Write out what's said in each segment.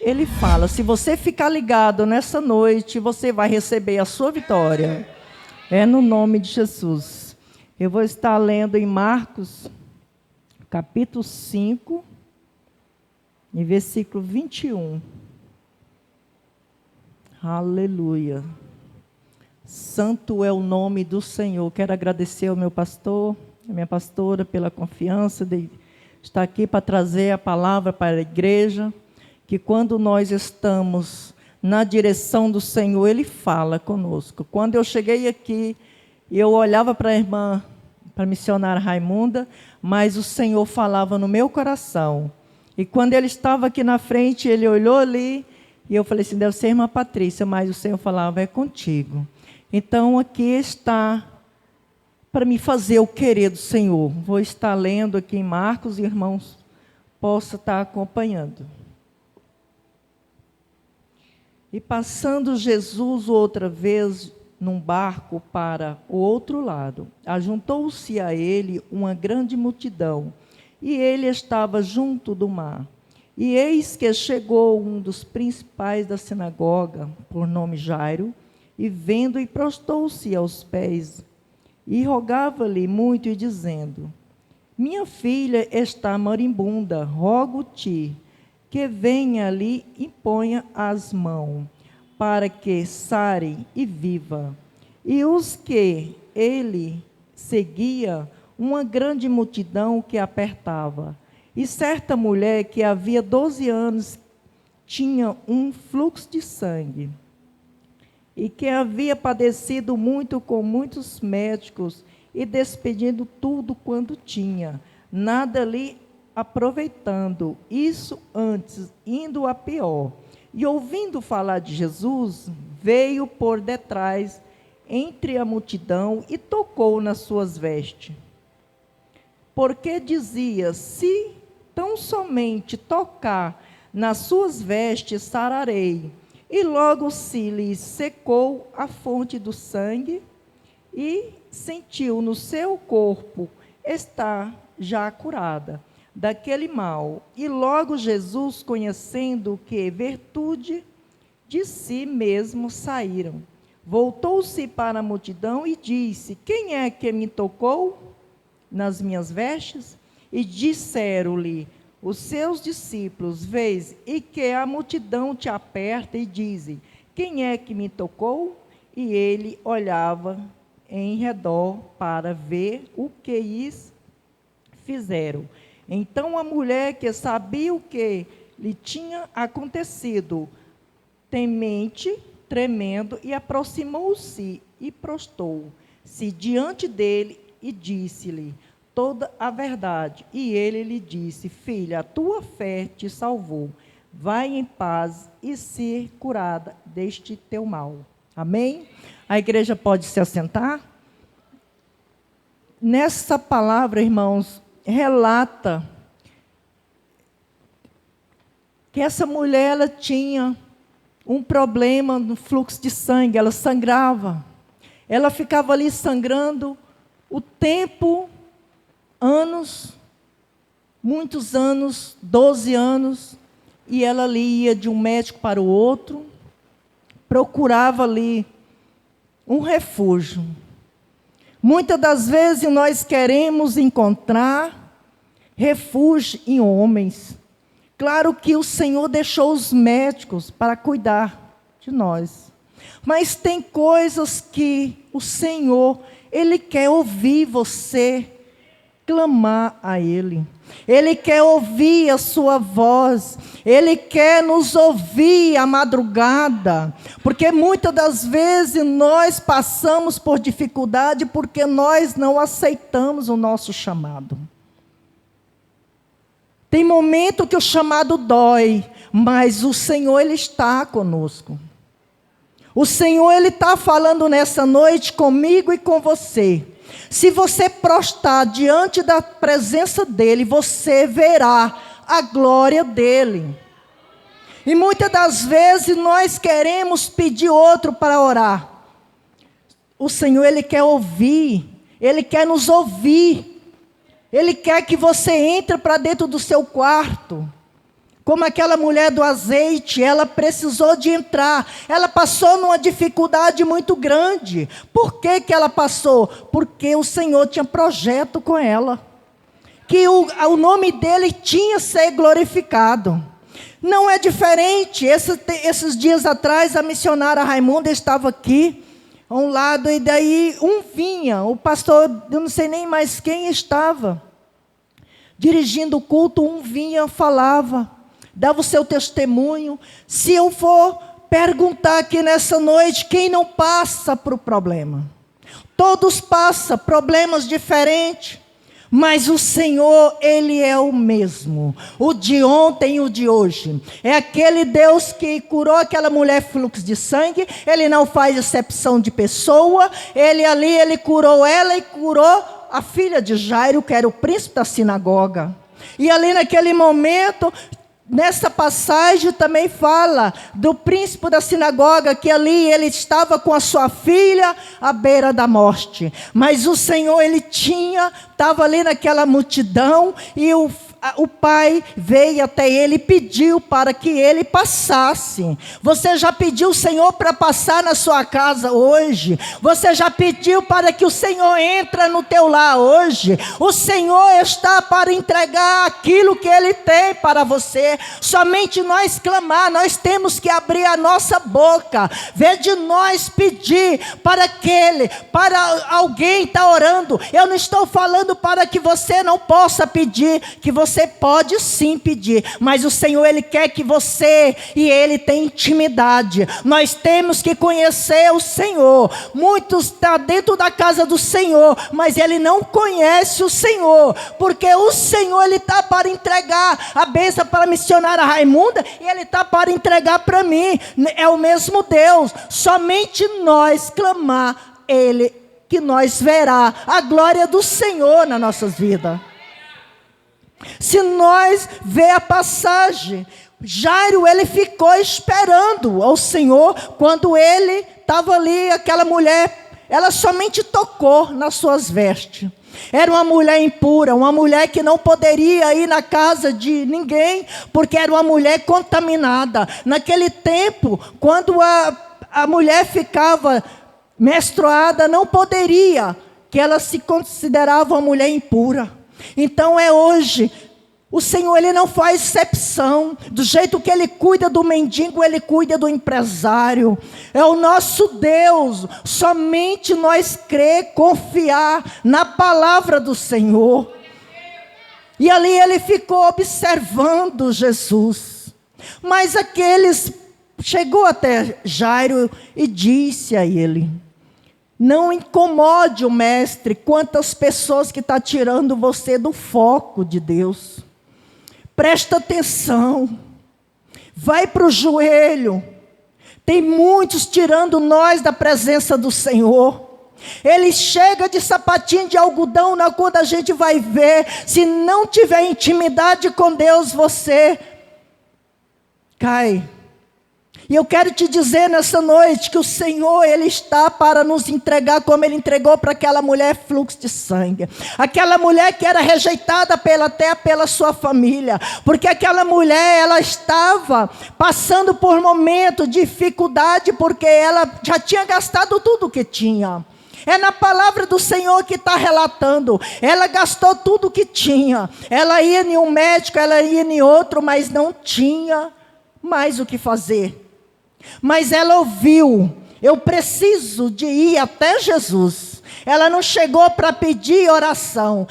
Ele fala, se você ficar ligado nessa noite, você vai receber a sua vitória. É no nome de Jesus. Eu vou estar lendo em Marcos, capítulo 5, e versículo 21. Aleluia. Santo é o nome do Senhor. Quero agradecer ao meu pastor, a minha pastora, pela confiança de estar aqui para trazer a palavra para a igreja, que quando nós estamos na direção do Senhor, Ele fala conosco. Quando eu cheguei aqui, eu olhava para a irmã, para a missionária Raimunda, mas o Senhor falava no meu coração. E quando Ele estava aqui na frente, Ele olhou ali, e eu falei assim, deve ser a irmã Patrícia, mas o Senhor falava, é contigo. Então, aqui está para me fazer o querer do Senhor. Vou estar lendo aqui em Marcos, irmãos, possa estar acompanhando. E passando Jesus outra vez num barco para o outro lado, ajuntou-se a ele uma grande multidão, e ele estava junto do mar. E eis que chegou um dos principais da sinagoga, por nome Jairo, e vendo, e prostou-se aos pés, e rogava-lhe muito, e dizendo, minha filha está moribunda, rogo-te, que venha ali e ponha as mãos, para que sare e viva. E os que ele seguia, uma grande multidão que apertava. E certa mulher que havia 12 anos tinha um fluxo de sangue, e que havia padecido muito com muitos médicos, e despedindo tudo quanto tinha, nada lhe aproveitando, isso antes, indo a pior. E ouvindo falar de Jesus, veio por detrás, entre a multidão, e tocou nas suas vestes. Porque dizia, se tão somente tocar nas suas vestes, sararei. E logo se lhe secou a fonte do sangue, e sentiu no seu corpo estar já curada daquele mal. E logo Jesus, conhecendo que virtude de si mesmo saíram, voltou-se para a multidão e disse, quem é que me tocou nas minhas vestes? E disseram-lhe os seus discípulos, vês, e que a multidão te aperta, e dizem, quem é que me tocou? E ele olhava em redor para ver o que lhes fizeram. Então a mulher, que sabia o que lhe tinha acontecido, temente, tremendo, e aproximou-se e prostou-se diante dele e disse-lhe toda a verdade. E ele lhe disse, filha, a tua fé te salvou. Vai em paz e ser curada deste teu mal. Amém? A igreja pode se assentar? Nessa palavra, irmãos, relata que essa mulher, ela tinha um problema no fluxo de sangue, ela sangrava. Ela ficava ali sangrando o tempo, anos, muitos anos, 12 anos, e ela ali ia de um médico para o outro, procurava ali um refúgio. Muitas das vezes nós queremos encontrar refúgio em homens. Claro que o Senhor deixou os médicos para cuidar de nós. Mas tem coisas que o Senhor, Ele quer ouvir você clamar a Ele. Ele quer ouvir a sua voz. Ele quer nos ouvir à madrugada. Porque muitas das vezes nós passamos por dificuldade porque nós não aceitamos o nosso chamado. Tem momento que o chamado dói, mas o Senhor, Ele está conosco. O Senhor, Ele está falando nessa noite comigo e com você. Se você prostrar diante da presença dEle, você verá a glória dEle. E muitas das vezes nós queremos pedir outro para orar. O Senhor, Ele quer ouvir, Ele quer nos ouvir. Ele quer que você entre para dentro do seu quarto, Como aquela mulher do azeite, ela precisou de entrar. Ela passou numa dificuldade muito grande. Por que que ela passou? Porque o Senhor tinha projeto com ela. Que o nome dele tinha que ser glorificado. Não é diferente. Esses dias atrás, a missionária Raimunda estava aqui, a um lado, e daí vinha. O pastor, eu não sei nem mais quem estava, dirigindo o culto, vinha, falava, dava o seu testemunho. Se eu for perguntar aqui nessa noite, quem não passa por problema? Todos passam, problemas diferentes, mas o Senhor, Ele é o mesmo, o de ontem e o de hoje. É aquele Deus que curou aquela mulher fluxo de sangue. Ele não faz exceção de pessoa. Ele curou ela e curou a filha de Jairo, que era o príncipe da sinagoga. E ali naquele momento, nessa passagem também fala do príncipe da sinagoga, que ali ele estava com a sua filha à beira da morte. Mas o Senhor, ele estava ali naquela multidão, e o pai veio até ele e pediu para que ele passasse. Você já pediu o Senhor para passar na sua casa hoje? Você já pediu para que o Senhor entre no teu lar hoje? O Senhor está para entregar aquilo que Ele tem para você. Somente nós clamar, nós temos que abrir a nossa boca. Vê de nós pedir para alguém está orando. Eu não estou falando para que você não possa pedir, que você pode sim pedir, mas o Senhor, Ele quer que você e Ele tenham intimidade. Nós temos que conhecer o Senhor. Muitos estão dentro da casa do Senhor, mas ele não conhece o Senhor, porque o Senhor, Ele está para entregar a bênção para a missionária Raimunda, e Ele está para entregar para mim. É o mesmo Deus. Somente nós clamar Ele, que nós verá a glória do Senhor nas nossas vidas. Se nós ver a passagem, Jairo, ele ficou esperando ao Senhor. Quando ele estava ali, aquela mulher, ela somente tocou nas suas vestes. Era uma mulher impura, uma mulher que não poderia ir na casa de ninguém, porque era uma mulher contaminada. Naquele tempo, quando a mulher ficava menstruada, não poderia, que ela se considerava uma mulher impura. Então hoje, o Senhor, Ele não faz exceção. Do jeito que Ele cuida do mendigo, Ele cuida do empresário. É o nosso Deus. Somente nós crer, confiar na palavra do Senhor. E ali ele ficou observando Jesus. Mas chegou até Jairo e disse a ele: não incomode o mestre. Quantas pessoas que estão tirando você do foco de Deus. Presta atenção. Vai para o joelho. Tem muitos tirando nós da presença do Senhor. Ele chega de sapatinho de algodão, quando a gente vai ver, se não tiver intimidade com Deus, você cai. E eu quero te dizer nessa noite que o Senhor, Ele está para nos entregar como Ele entregou para aquela mulher fluxo de sangue. Aquela mulher que era rejeitada até pela sua família. Porque aquela mulher, ela estava passando por momento de dificuldade, porque ela já tinha gastado tudo o que tinha. É na palavra do Senhor que está relatando. Ela gastou tudo o que tinha. Ela ia em um médico, ela ia em outro, mas não tinha mais o que fazer. Mas ela ouviu: eu preciso de ir até Jesus. Ela não chegou para pedir oração.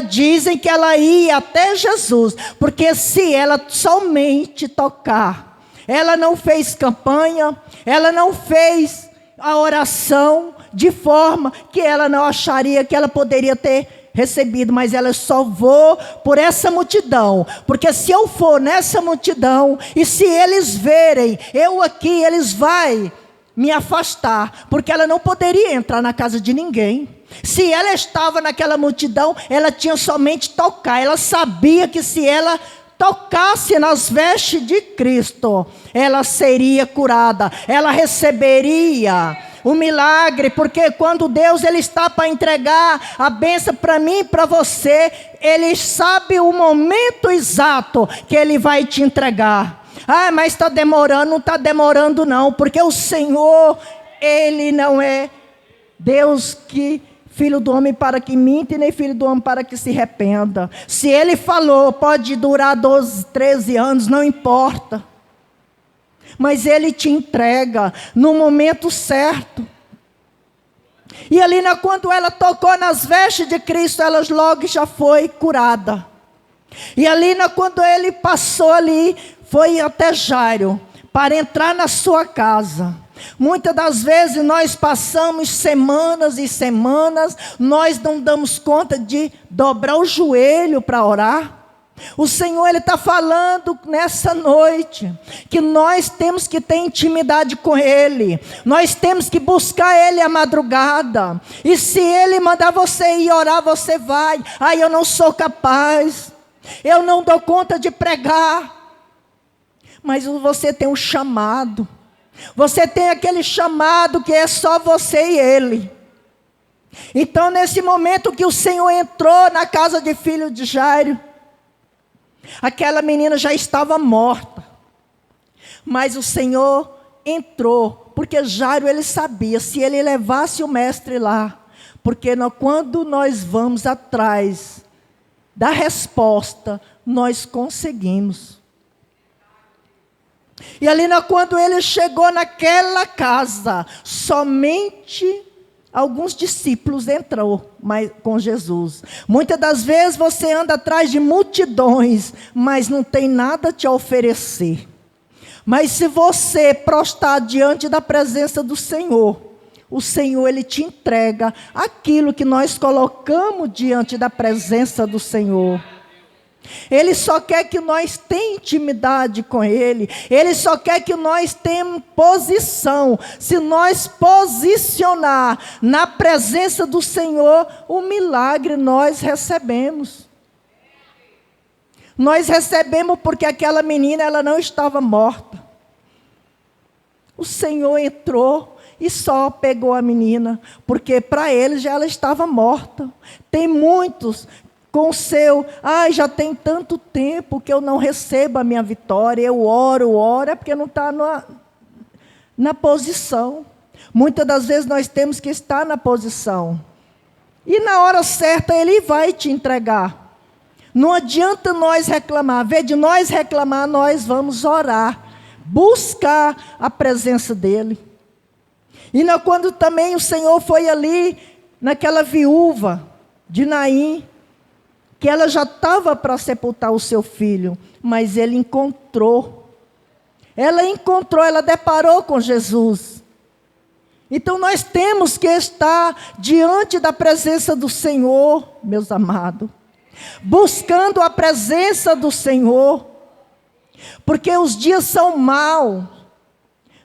Dizem que ela ia até Jesus, porque se ela somente tocar, ela não fez campanha, ela não fez a oração de forma que ela não acharia que ela poderia ter recebido, mas ela só vou por essa multidão, porque se eu for nessa multidão, e se eles verem eu aqui, eles vão me afastar, porque ela não poderia entrar na casa de ninguém. Se ela estava naquela multidão, ela tinha somente tocar. Ela sabia que se ela tocasse nas vestes de Cristo, ela seria curada, ela receberia o milagre, porque quando Deus ele está para entregar a bênção para mim e para você, Ele sabe o momento exato que Ele vai te entregar. Ah, mas está demorando. Não está demorando não, porque o Senhor, Ele não é Deus que filho do homem para que minta, e nem filho do homem para que se arrependa. Se Ele falou, pode durar 12, 13 anos, não importa. Mas Ele te entrega no momento certo. E ali, quando ela tocou nas vestes de Cristo, ela logo já foi curada. E ali, quando Ele passou ali, foi até Jairo, para entrar na sua casa. Muitas das vezes nós passamos semanas e semanas, nós não damos conta de dobrar o joelho para orar. O Senhor, Ele está falando nessa noite, que nós temos que ter intimidade com Ele, nós temos que buscar Ele à madrugada, e se Ele mandar você ir orar, você vai. Ah, eu não sou capaz, eu não dou conta de pregar, mas você tem um chamado, você tem aquele chamado que é só você e Ele. Então nesse momento que o Senhor entrou na casa de filho de Jairo, aquela menina já estava morta, mas o Senhor entrou, porque Jairo ele sabia, se ele levasse o mestre lá, porque quando nós vamos atrás da resposta, nós conseguimos. E ali quando ele chegou naquela casa, somente alguns discípulos entrou com Jesus. Muitas das vezes você anda atrás de multidões, mas não tem nada a te oferecer. Mas se você prostrar diante da presença do Senhor, o Senhor Ele te entrega aquilo que nós colocamos diante da presença do Senhor. Ele só quer que nós tenhamos intimidade com Ele. Ele só quer que nós tenhamos posição. Se nós posicionar na presença do Senhor, o milagre nós recebemos. Nós recebemos porque aquela menina ela não estava morta. O Senhor entrou e só pegou a menina, porque para eles já ela estava morta. Tem muitos com o seu, já tem tanto tempo que eu não recebo a minha vitória, eu oro, é porque não está na posição. Muitas das vezes nós temos que estar na posição. E na hora certa Ele vai te entregar. Não adianta nós reclamar, ao invés de nós reclamar, nós vamos orar, buscar a presença dEle. E quando também o Senhor foi ali, naquela viúva de Naim, que ela já estava para sepultar o seu filho, mas Ele encontrou. Ela deparou com Jesus. Então nós temos que estar diante da presença do Senhor, meus amados, buscando a presença do Senhor, porque os dias são maus,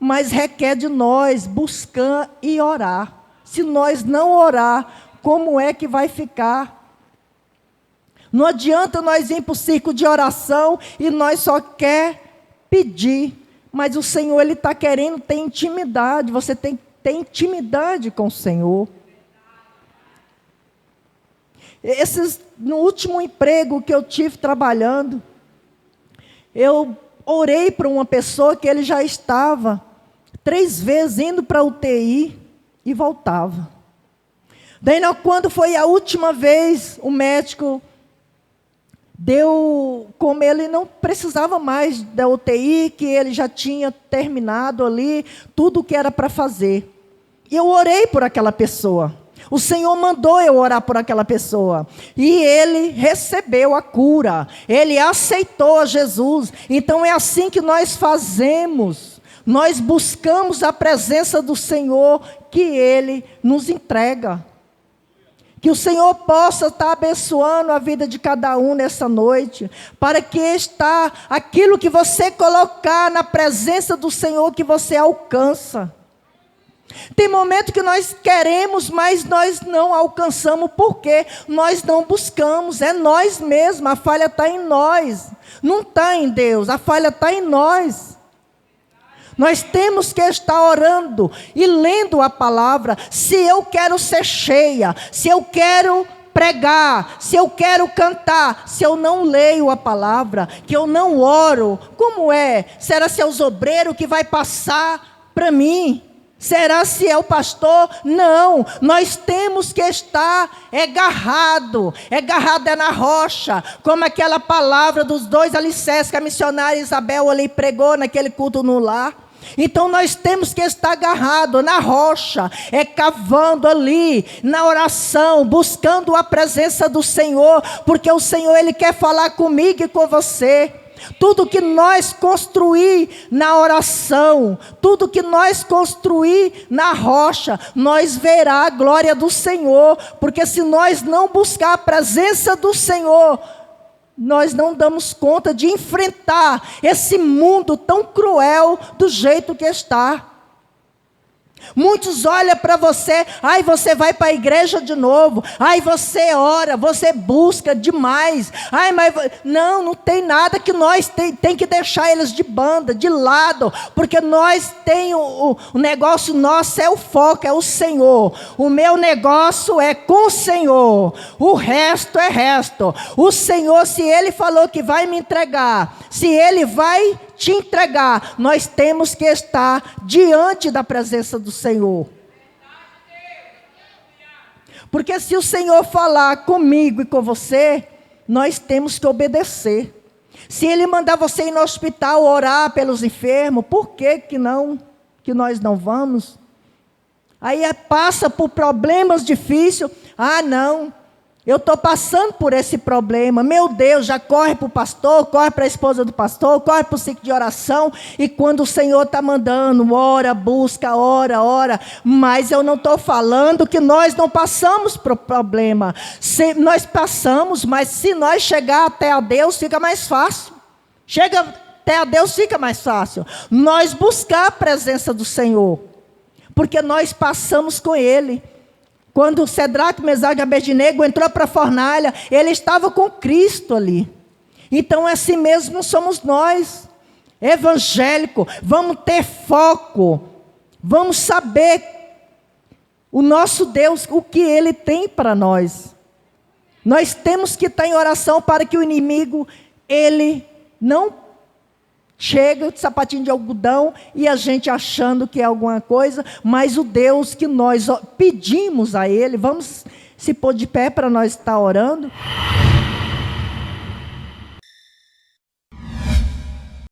mas requer de nós buscar e orar. Se nós não orar, como é que vai ficar? Não adianta nós ir para o círculo de oração e nós só quer pedir. Mas o Senhor Ele está querendo ter intimidade. Você tem que ter intimidade com o Senhor. No último emprego que eu tive trabalhando, eu orei para uma pessoa que ele já estava 3 vezes indo para a UTI e voltava. Daí quando foi a última vez, o médico deu, como ele não precisava mais da UTI, que ele já tinha terminado ali, tudo o que era para fazer. E eu orei por aquela pessoa. O Senhor mandou eu orar por aquela pessoa. E ele recebeu a cura. Ele aceitou a Jesus. Então é assim que nós fazemos. Nós buscamos a presença do Senhor, que Ele nos entrega. Que o Senhor possa estar abençoando a vida de cada um nessa noite, para que aquilo que você colocar na presença do Senhor, que você alcança. Tem momento que nós queremos, mas nós não alcançamos, porque nós não buscamos, é nós mesmos, a falha está em nós, não está em Deus, a falha está em nós. Nós temos que estar orando e lendo a palavra. Se eu quero ser cheia, se eu quero pregar, se eu quero cantar, se eu não leio a palavra, que eu não oro, como é? Será se é os obreiros que vai passar para mim? Será se é o pastor? Não, nós temos que estar agarrado é na rocha, como aquela palavra dos 2 alicerces que a missionária Isabel ali pregou naquele culto no lar. Então nós temos que estar agarrado na rocha, cavando ali, na oração, buscando a presença do Senhor, porque o Senhor Ele quer falar comigo e com você. Tudo que nós construir na oração, tudo que nós construir na rocha, nós verá a glória do Senhor, porque se nós não buscar a presença do Senhor, nós não damos conta de enfrentar esse mundo tão cruel do jeito que está. Muitos olham para você, ai, você vai para a igreja de novo, ai, você ora, você busca demais, ai, mas não tem nada, que nós tem que deixar eles de banda, de lado, porque nós tem o negócio nosso é o foco, é o Senhor. O meu negócio é com o Senhor, o resto é resto. O Senhor, se Ele falou que vai me entregar, se Ele vai te entregar, nós temos que estar diante da presença do Senhor. Porque se o Senhor falar comigo e com você, nós temos que obedecer. Se Ele mandar você ir no hospital orar pelos enfermos, por que nós não vamos? Aí passa por problemas difíceis, não, eu estou passando por esse problema, meu Deus, já corre para o pastor, corre para a esposa do pastor, corre para o ciclo de oração, e quando o Senhor está mandando, ora, busca, ora, mas eu não estou falando que nós não passamos por problema, nós passamos, mas se nós chegar até a Deus, fica mais fácil, até a Deus fica mais fácil, nós buscar a presença do Senhor, porque nós passamos com Ele. Quando Cedraque, Mesaque e Abednego entrou para a fornalha, ele estava com Cristo ali. Então assim mesmo somos nós, evangélicos, vamos ter foco, vamos saber o nosso Deus, o que Ele tem para nós. Nós temos que estar em oração para que o inimigo, ele não chega de sapatinho de algodão e a gente achando que é alguma coisa, mas o Deus que nós pedimos a Ele, vamos se pôr de pé para nós estar orando.